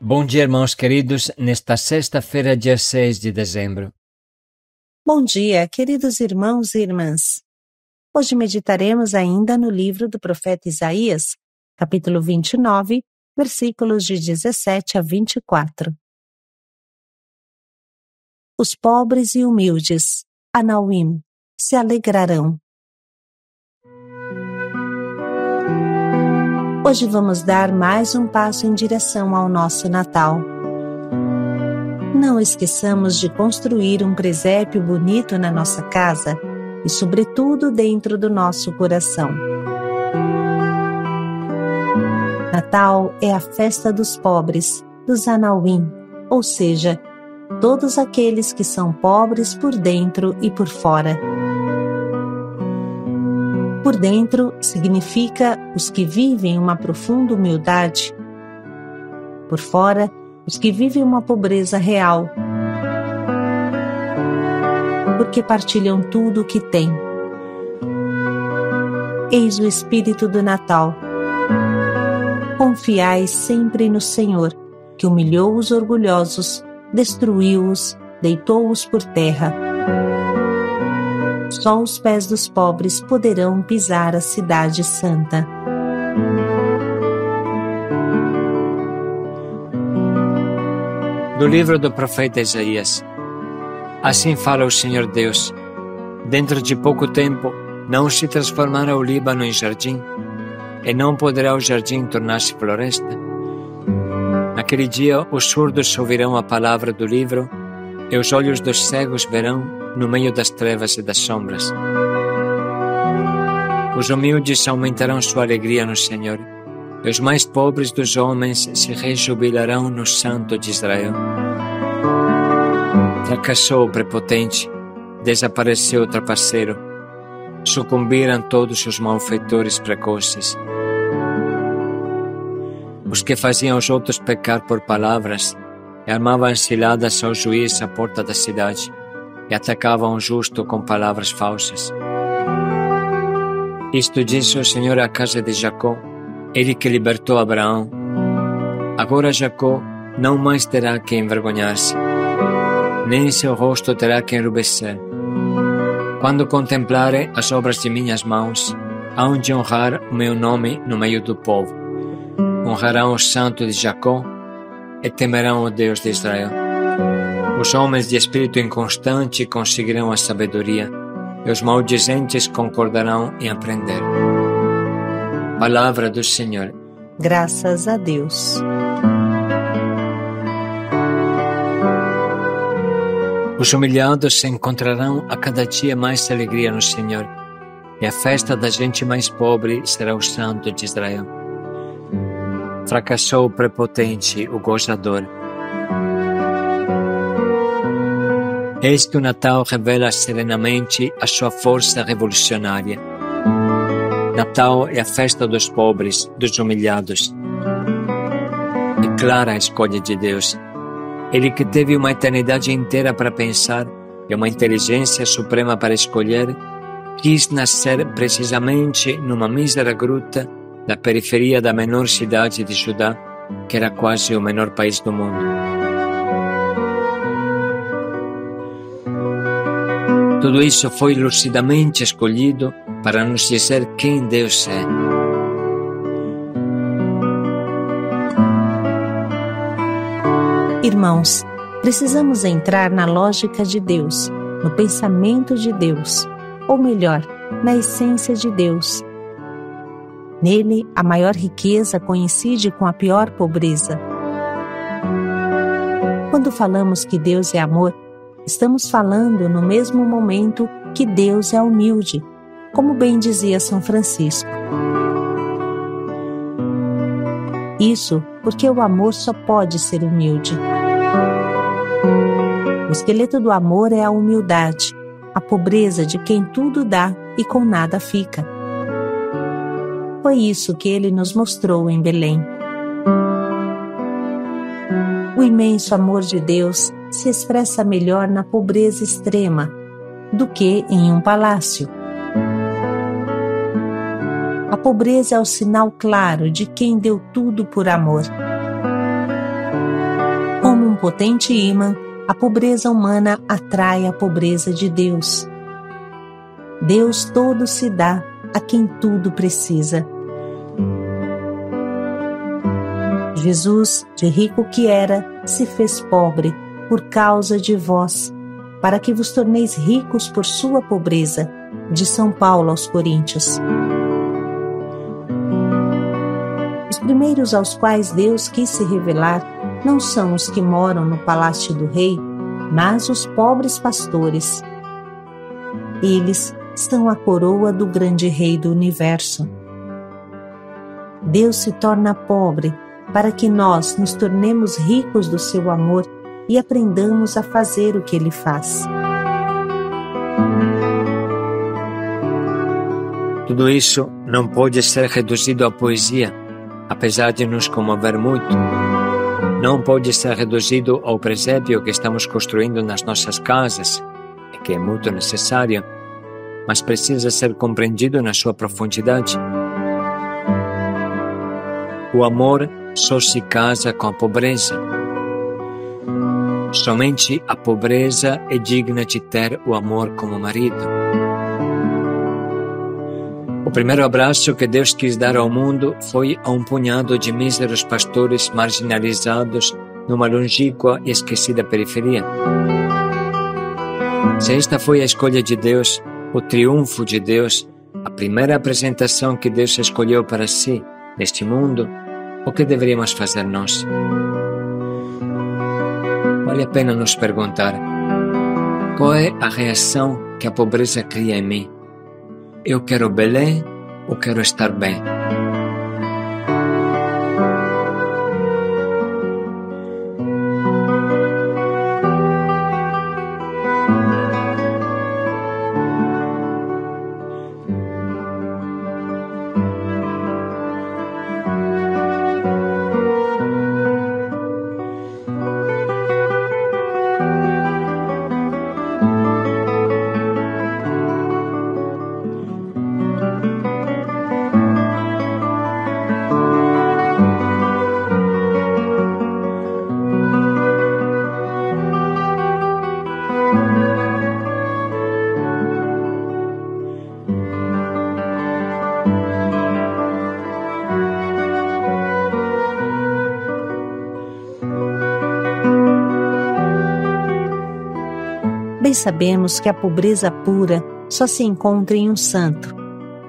Bom dia, irmãos queridos, nesta sexta-feira, dia 6 de dezembro. Bom dia, queridos irmãos e irmãs. Hoje meditaremos ainda no livro do profeta Isaías, capítulo 29, versículos de 17 a 24. Os pobres e humildes, Anauim, se alegrarão. Hoje vamos dar mais um passo em direção ao nosso Natal. Não esqueçamos de construir um presépio bonito na nossa casa e, sobretudo, dentro do nosso coração. Natal é a festa dos pobres, dos Anauim, ou seja, todos aqueles que são pobres por dentro e por fora. Por dentro significa os que vivem uma profunda humildade. Por fora, os que vivem uma pobreza real. Porque partilham tudo o que têm. Eis o espírito do Natal. Confiai sempre no Senhor, que humilhou os orgulhosos, destruiu-os, deitou-os por terra. Só os pés dos pobres poderão pisar a cidade santa. Do livro do profeta Isaías. Assim fala o Senhor Deus: dentro de pouco tempo não se transformará o Líbano em jardim, e não poderá o jardim tornar-se floresta. Naquele dia os surdos ouvirão a palavra do livro, e os olhos dos cegos verão no meio das trevas e das sombras. Os humildes aumentarão sua alegria no Senhor, e os mais pobres dos homens se rejubilarão no Santo de Israel. Fracassou o prepotente, desapareceu o trapaceiro, sucumbiram todos os malfeitores precoces. Os que faziam os outros pecar por palavras e armavam ciladas ao juiz à porta da cidade, e atacavam o justo com palavras falsas. Isto diz o Senhor à casa de Jacó, ele que libertou Abraão. Agora Jacó não mais terá que envergonhar-se, nem seu rosto terá que enrubescer. Quando contemplarem as obras de minhas mãos, hão de honrar o meu nome no meio do povo. Honrarão o Santo de Jacó e temerão o Deus de Israel. Os homens de espírito inconstante conseguirão a sabedoria, e os maldizentes concordarão em aprender. Palavra do Senhor. Graças a Deus. Os humilhados encontrarão a cada dia mais alegria no Senhor, e a festa da gente mais pobre será o Santo de Israel. Fracassou o prepotente, o gozador. Eis que o Natal revela serenamente a sua força revolucionária. Natal é a festa dos pobres, dos humilhados. É clara a escolha de Deus. Ele que teve uma eternidade inteira para pensar e uma inteligência suprema para escolher, quis nascer precisamente numa mísera gruta da periferia da menor cidade de Judá, que era quase o menor país do mundo. Tudo isso foi lucidamente escolhido para nos dizer quem Deus é. Irmãos, precisamos entrar na lógica de Deus, no pensamento de Deus, ou melhor, na essência de Deus. Nele, a maior riqueza coincide com a pior pobreza. Quando falamos que Deus é amor, estamos falando no mesmo momento que Deus é humilde, como bem dizia São Francisco. Isso porque o amor só pode ser humilde. O esqueleto do amor é a humildade, a pobreza de quem tudo dá e com nada fica. Foi isso que ele nos mostrou em Belém. O imenso amor de Deus se expressa melhor na pobreza extrema do que em um palácio. A pobreza é o sinal claro de quem deu tudo por amor. potente ímã, a pobreza humana atrai a pobreza de Deus. Deus todo se dá a quem tudo precisa. Jesus, de rico que era, se fez pobre por causa de vós, para que vos torneis ricos por sua pobreza. De São Paulo aos Coríntios. Os primeiros aos quais Deus quis se revelar não são os que moram no palácio do rei, mas os pobres pastores. Eles são a coroa do grande rei do universo. Deus se torna pobre para que nós nos tornemos ricos do seu amor e aprendamos a fazer o que ele faz. Tudo isso não pode ser reduzido à poesia, apesar de nos comover muito. Não pode ser reduzido ao presépio que estamos construindo nas nossas casas, e que é muito necessário, mas precisa ser compreendido na sua profundidade. O amor só se casa com a pobreza. Somente a pobreza é digna de ter o amor como marido. O primeiro abraço que Deus quis dar ao mundo foi a um punhado de míseros pastores marginalizados numa longínqua e esquecida periferia. Se esta foi a escolha de Deus, o triunfo de Deus, a primeira apresentação que Deus escolheu para si neste mundo, o que deveríamos fazer nós? Vale a pena nos perguntar: qual é a reação que a pobreza cria em mim? Eu quero Belém ou quero estar bem? Bem sabemos que a pobreza pura só se encontra em um santo,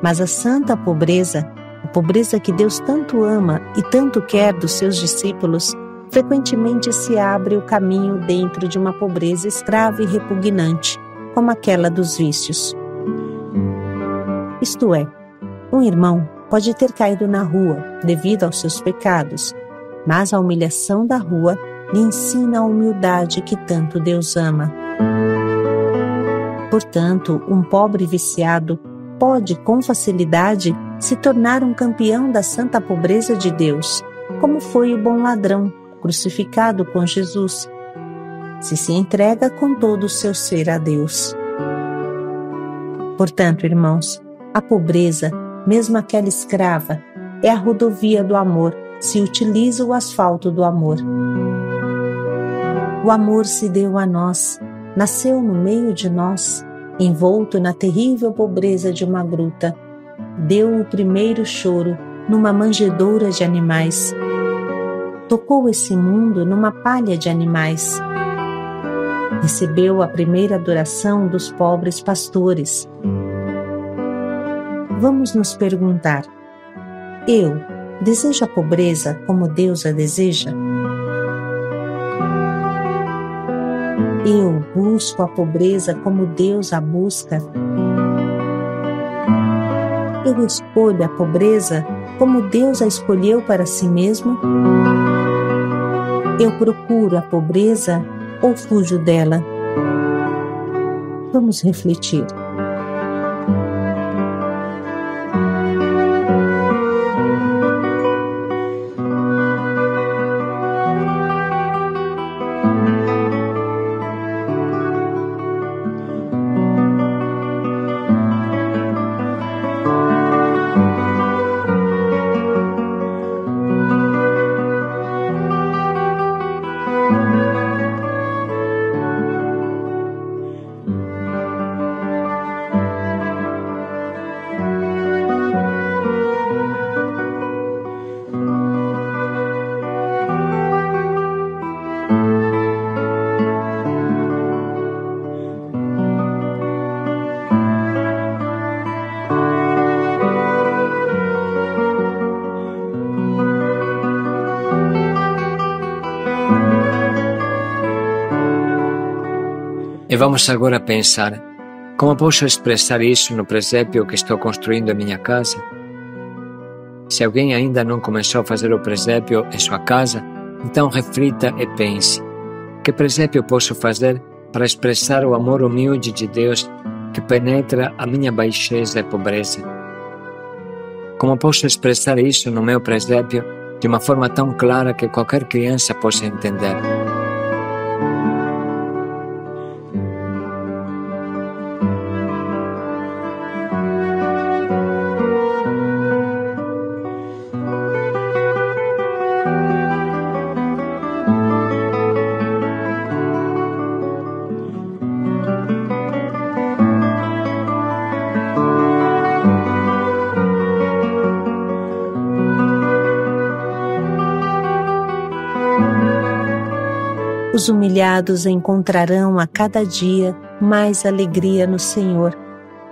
mas a santa pobreza, a pobreza que Deus tanto ama e tanto quer dos seus discípulos, frequentemente se abre o caminho dentro de uma pobreza escrava e repugnante, como aquela dos vícios. Isto é, um irmão pode ter caído na rua devido aos seus pecados, mas a humilhação da rua lhe ensina a humildade que tanto Deus ama. Portanto, um pobre viciado pode, com facilidade, se tornar um campeão da santa pobreza de Deus, como foi o bom ladrão, crucificado com Jesus, se entrega com todo o seu ser a Deus. Portanto, irmãos, a pobreza, mesmo aquela escrava, é a rodovia do amor, se utiliza o asfalto do amor. O amor se deu a nós, nasceu no meio de nós, envolto na terrível pobreza de uma gruta. Deu o primeiro choro numa manjedoura de animais. Tocou esse mundo numa palha de animais. Recebeu a primeira adoração dos pobres pastores. Vamos nos perguntar: eu desejo a pobreza como Deus a deseja? Eu busco a pobreza como Deus a busca? Eu escolho a pobreza como Deus a escolheu para si mesmo? Eu procuro a pobreza ou fujo dela? Vamos refletir. E vamos agora pensar: como posso expressar isso no presépio que estou construindo em minha casa? Se alguém ainda não começou a fazer o presépio em sua casa, então reflita e pense: que presépio posso fazer para expressar o amor humilde de Deus que penetra a minha baixeza e pobreza? Como posso expressar isso no meu presépio de uma forma tão clara que qualquer criança possa entender? Os humilhados encontrarão a cada dia mais alegria no Senhor,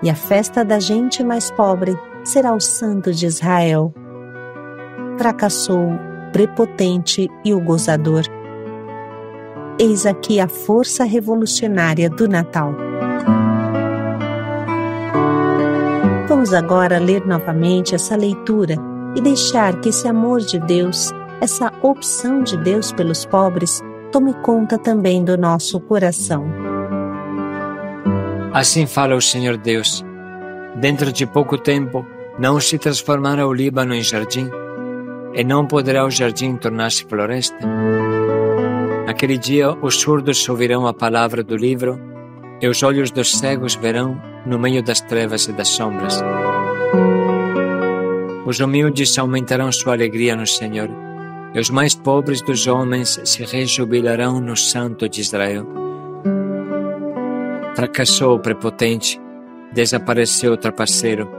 e a festa da gente mais pobre será o Santo de Israel. Fracassou o prepotente e o gozador. Eis aqui a força revolucionária do Natal. Vamos agora ler novamente essa leitura e deixar que esse amor de Deus, essa opção de Deus pelos pobres, tome conta também do nosso coração. Assim fala o Senhor Deus: dentro de pouco tempo não se transformará o Líbano em jardim, e não poderá o jardim tornar-se floresta. Naquele dia os surdos ouvirão a palavra do livro, e os olhos dos cegos verão no meio das trevas e das sombras. Os humildes aumentarão sua alegria no Senhor, e os mais pobres dos homens se rejubilarão no Santo de Israel. Fracassou o prepotente, desapareceu o trapaceiro,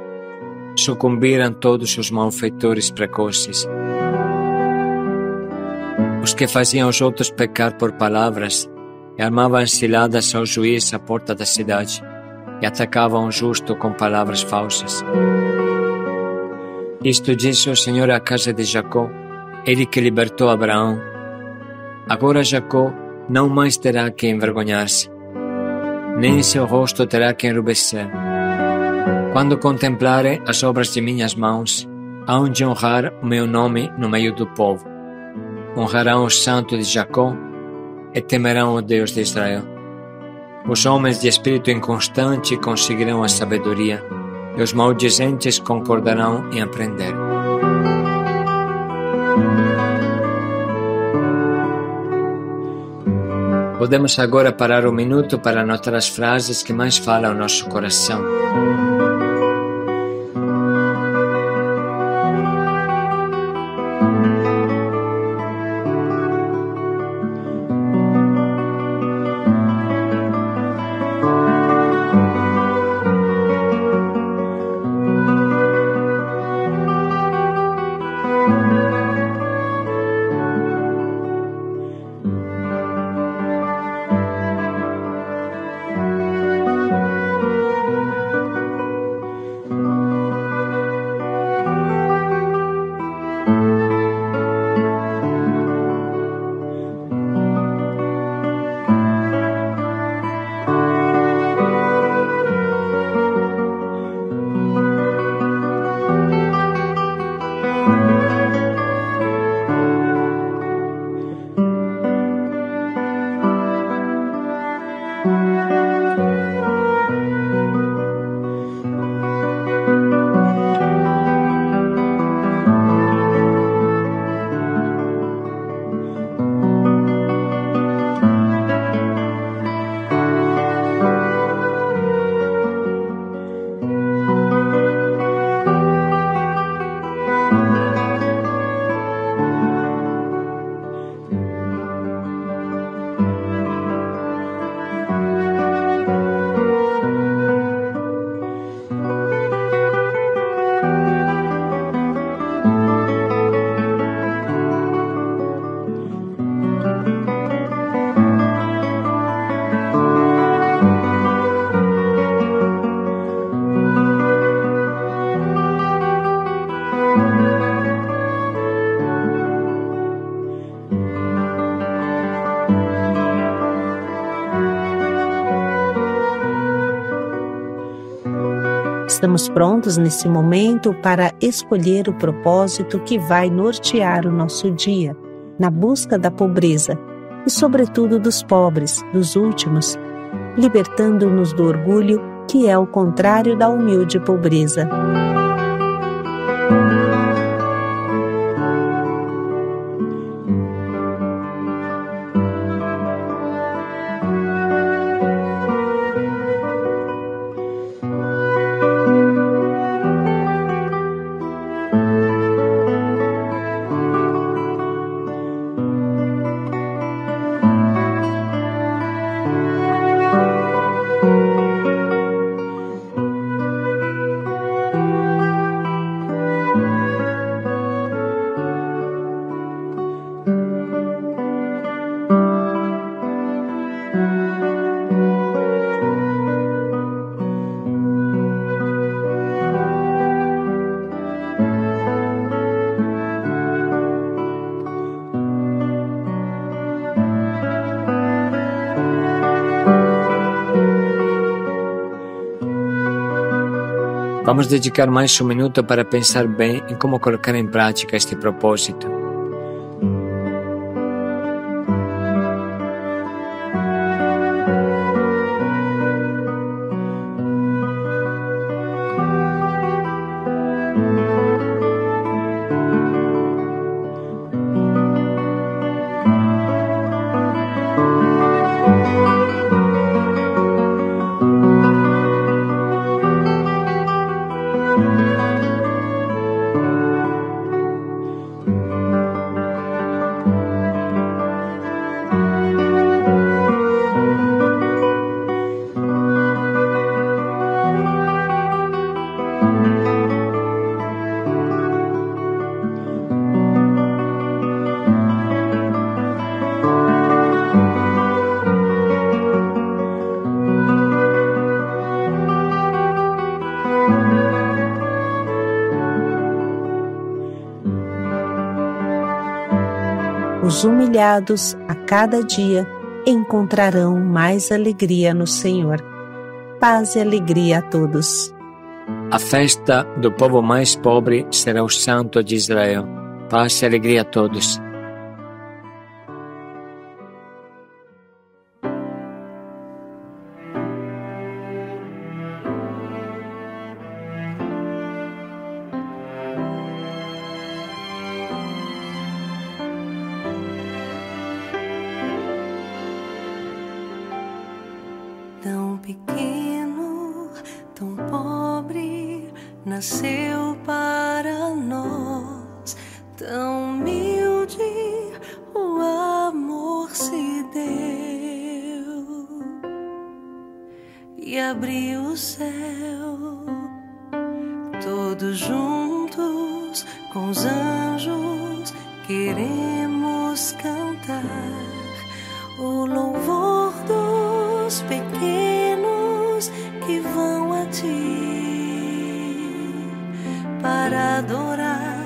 sucumbiram todos os malfeitores precoces. Os que faziam os outros pecar por palavras e armavam ciladas ao juiz à porta da cidade e atacavam o justo com palavras falsas. Isto disse o Senhor à casa de Jacó, ele que libertou Abraão. Agora Jacó não mais terá que envergonhar-se, nem seu rosto terá que enrubescer. Quando contemplarem as obras de minhas mãos, hão de honrar o meu nome no meio do povo. Honrarão o Santo de Jacó e temerão o Deus de Israel. Os homens de espírito inconstante conseguirão a sabedoria, e os maldizentes concordarão em aprender. Podemos agora parar um minuto para anotar as frases que mais falam ao nosso coração. Estamos prontos nesse momento para escolher o propósito que vai nortear o nosso dia, na busca da pobreza e, sobretudo, dos pobres, dos últimos, libertando-nos do orgulho, que é o contrário da humilde pobreza. Vamos dedicar mais um minuto para pensar bem em como colocar em prática este propósito. Os humilhados, a cada dia, encontrarão mais alegria no Senhor. Paz e alegria a todos. A festa do povo mais pobre será o Santo de Israel. Paz e alegria a todos. Tão pequeno, tão pobre, nasceu para nós. Tão humilde, o amor se deu e abriu o céu. Todos juntos, com os anjos, queremos cantar o louvor dos pequenos que vão a ti para adorar